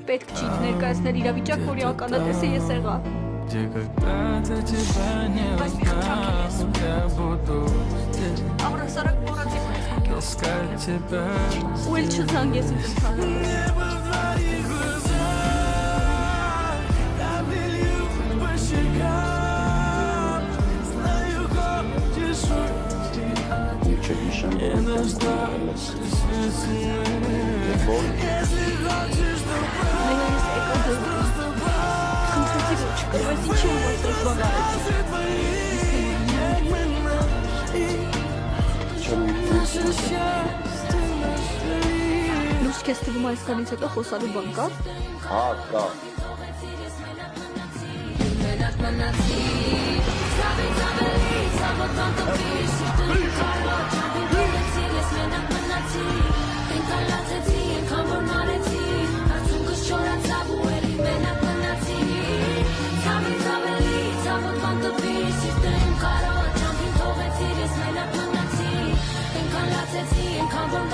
Պետք չի ներկայացնել իրավիճակ, որի ականատեսը ես եղա։ Ամրասարակ մորացի ու էլ չզանգ ես ինձ Լուրջ քեզ թվում այսքանից հետո խոսալու բան կա։ Հա, կա։ Come on,